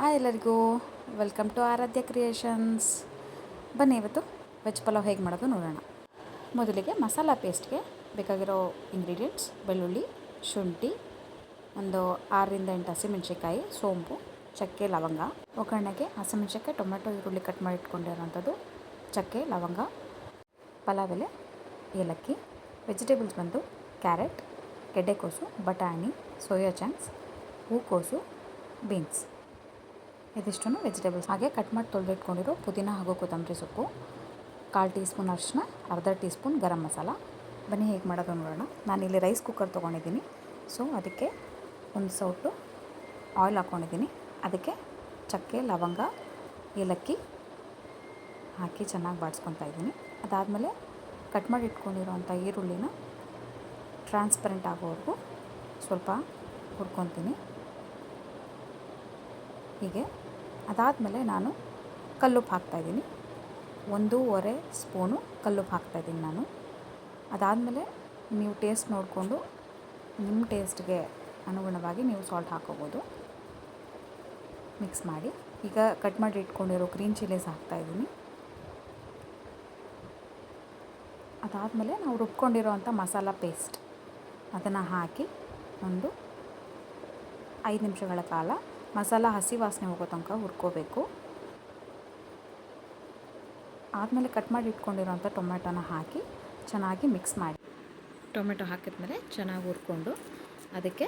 Hi ಎಲ್ಲರಿಗೂ, welcome to Aradhya creations. ಬನ್ನಿ ಇವತ್ತು ವೆಜ್ ಪಲಾವ್ ಹೇಗೆ ಮಾಡೋದು ನೋಡೋಣ. ಮೊದಲಿಗೆ ಮಸಾಲ ಪೇಸ್ಟ್ಗೆ ಬೇಕಾಗಿರೋ ಇಂಗ್ರೀಡಿಯೆಂಟ್ಸ್: ಬೆಳ್ಳುಳ್ಳಿ, ಶುಂಠಿ, ಒಂದು 6 ರಿಂದ 8 ಹಸಿಮೆಣ್ಸಿಕಾಯಿ, ಸೋಂಪು, ಚಕ್ಕೆ, ಲವಂಗ. ಒಗ್ಗರಣೆಗೆ ಹಸಿಮೆಣ್ಸಿಕಾಯಿ, ಟೊಮೆಟೊ, ಈರುಳ್ಳಿ ಕಟ್ ಮಾಡಿ ಇಟ್ಕೊಂಡಿರೋಂಥದ್ದು, ಚಕ್ಕೆ, ಲವಂಗ, ಪಲಾವ್ ಎಲೆ, ಏಲಕ್ಕಿ. ವೆಜಿಟೇಬಲ್ಸ್ ಬಂದು ಕ್ಯಾರೆಟ್, ಗೆಡ್ಡೆಕೋಸು, ಬಟಾಣಿ, ಸೋಯಾ ಚಂಕ್ಸ್, ಹೂಕೋಸು, ಬೀನ್ಸ್. ಇದಿಷ್ಟು ವೆಜಿಟೇಬಲ್ಸ್. ಹಾಗೆ ಕಟ್ ಮಾಡಿ ತೊಳೆದಿಟ್ಕೊಂಡಿರೋ ಪುದೀನ ಹಾಗೂ ಕೊತ್ತಂಬರಿ ಸೊಪ್ಪು, 1/4 ಟೀ ಸ್ಪೂನ್ ಅರಿಶಿನ, ಅರ್ಧ ಟೀ ಸ್ಪೂನ್ ಗರಂ ಮಸಾಲ. ಬನ್ನಿ ಹೇಗೆ ಮಾಡೋದು ನೋಡೋಣ. ನಾನಿಲ್ಲಿ ರೈಸ್ ಕುಕ್ಕರ್ ತೊಗೊಂಡಿದ್ದೀನಿ. ಸೊ ಅದಕ್ಕೆ ಒಂದು ಸೌಟು ಆಯಿಲ್ ಹಾಕ್ಕೊಂಡಿದ್ದೀನಿ. ಅದಕ್ಕೆ ಚಕ್ಕೆ, ಲವಂಗ, ಏಲಕ್ಕಿ ಹಾಕಿ ಚೆನ್ನಾಗಿ ಬಾಡಿಸ್ಕೊತಾ ಇದ್ದೀನಿ. ಅದಾದಮೇಲೆ ಕಟ್ ಮಾಡಿ ಇಟ್ಕೊಂಡಿರೋಂಥ ಈರುಳ್ಳಿನ ಟ್ರಾನ್ಸ್ಪರೆಂಟ್ ಆಗೋವರೆಗೂ ಸ್ವಲ್ಪ ಹುರ್ಕೊತೀನಿ. ಹೀಗೆ ಅದಾದಮೇಲೆ ನಾನು ಕಲ್ಲುಪ್ಪು ಹಾಕ್ತಾಯಿದ್ದೀನಿ. 1.5 ಸ್ಪೂನು ಕಲ್ಲುಪ್ಪು ಹಾಕ್ತಾಯಿದ್ದೀನಿ ನಾನು. ಅದಾದಮೇಲೆ ನೀವು ಟೇಸ್ಟ್ ನೋಡಿಕೊಂಡು ನಿಮ್ಮ ಟೇಸ್ಟ್ಗೆ ಅನುಗುಣವಾಗಿ ನೀವು ಸಾಲ್ಟ್ ಹಾಕ್ಕೋಬೋದು. ಮಿಕ್ಸ್ ಮಾಡಿ ಈಗ ಕಟ್ ಮಾಡಿ ಇಟ್ಕೊಂಡಿರೋ ಗ್ರೀನ್ ಚಿಲ್ಲೀಸ್ ಹಾಕ್ತಾಯಿದ್ದೀನಿ. ಅದಾದಮೇಲೆ ನಾವು ರುಬ್ಕೊಂಡಿರೋ ಅಂಥ ಮಸಾಲ ಪೇಸ್ಟ್ ಅದನ್ನು ಹಾಕಿ ಒಂದು 5 ನಿಮಿಷಗಳ ಕಾಲ ಮಸಾಲ ಹಸಿ ವಾಸನೆ ಹೋಗೋ ತನಕ ಹುರ್ಕೋಬೇಕು. ಆದಮೇಲೆ ಕಟ್ ಮಾಡಿ ಇಟ್ಕೊಂಡಿರೋಂಥ ಟೊಮೆಟೊನ ಹಾಕಿ ಚೆನ್ನಾಗಿ ಮಿಕ್ಸ್ ಮಾಡಿ. ಟೊಮೆಟೊ ಹಾಕಿದ್ಮೇಲೆ ಚೆನ್ನಾಗಿ ಹುರ್ಕೊಂಡು ಅದಕ್ಕೆ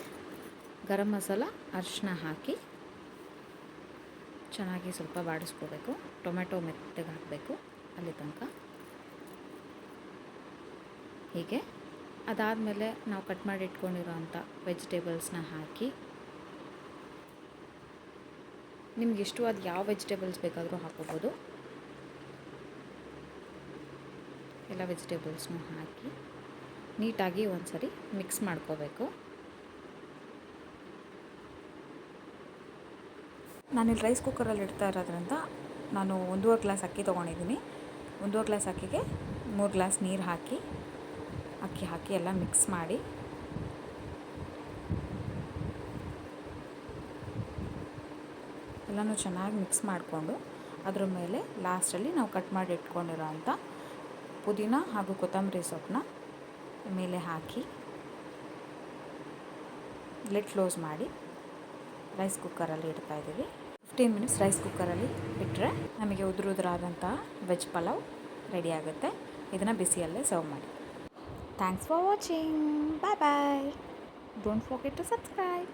ಗರಂ ಮಸಾಲ, ಅರಿಶಿನ ಹಾಕಿ ಚೆನ್ನಾಗಿ ಸ್ವಲ್ಪ ಬಾಡಿಸ್ಕೋಬೇಕು. ಟೊಮೆಟೊ ಮೆತ್ತಗೆ ಹಾಕಬೇಕು ಅಲ್ಲಿ ತನಕ. ಹೀಗೆ ಅದಾದಮೇಲೆ ನಾವು ಕಟ್ ಮಾಡಿ ಇಟ್ಕೊಂಡಿರೋಂಥ ವೆಜಿಟೇಬಲ್ಸ್ನ ಹಾಕಿ, ನಿಮ್ಗೆ ಇಷ್ಟವಾದ ಯಾವ ವೆಜಿಟೇಬಲ್ಸ್ ಬೇಕಾದರೂ ಹಾಕೋಬೋದು. ಎಲ್ಲ ವೆಜಿಟೇಬಲ್ಸ್ನೂ ಹಾಕಿ ನೀಟಾಗಿ ಒಂದು ಸರಿ ಮಿಕ್ಸ್ ಮಾಡ್ಕೋಬೇಕು. ನಾನಿಲ್ಲಿ ರೈಸ್ ಕುಕ್ಕರಲ್ಲಿ ಇಡ್ತಾ ಇರೋದ್ರಿಂದ ನಾನು 1.5 ಗ್ಲಾಸ್ ಅಕ್ಕಿ ತೊಗೊಂಡಿದ್ದೀನಿ. 1.5 ಗ್ಲಾಸ್ ಅಕ್ಕಿಗೆ 3 ಗ್ಲಾಸ್ ನೀರು ಹಾಕಿ ಅಕ್ಕಿ ಹಾಕಿ ಎಲ್ಲ ಮಿಕ್ಸ್ ಮಾಡಿ ಎಲ್ಲನೂ ಚೆನ್ನಾಗಿ ಮಿಕ್ಸ್ ಮಾಡಿಕೊಂಡು ಅದ್ರ ಮೇಲೆ ಲಾಸ್ಟಲ್ಲಿ ನಾವು ಕಟ್ ಮಾಡಿ ಇಟ್ಕೊಂಡಿರೋ ಅಂಥ ಪುದೀನ ಹಾಗೂ ಕೊತ್ತಂಬರಿ ಸೊಪ್ಪನ್ನ ಮೇಲೆ ಹಾಕಿ ಲಿಡ್ ಕ್ಲೋಸ್ ಮಾಡಿ ರೈಸ್ ಕುಕ್ಕರಲ್ಲಿ ಇಡ್ತಾಯಿದ್ದೀವಿ. 15 ಮಿನಿಟ್ಸ್ ರೈಸ್ ಕುಕ್ಕರಲ್ಲಿ ಇಟ್ಟರೆ ನಮಗೆ ಉದುರಾದಂಥ ವೆಜ್ ಪಲಾವ್ ರೆಡಿ ಆಗುತ್ತೆ. ಇದನ್ನು ಬಿಸಿಯಲ್ಲೇ ಸರ್ವ್ ಮಾಡಿ. Thanks for watching. Bye bye. Don't forget to subscribe.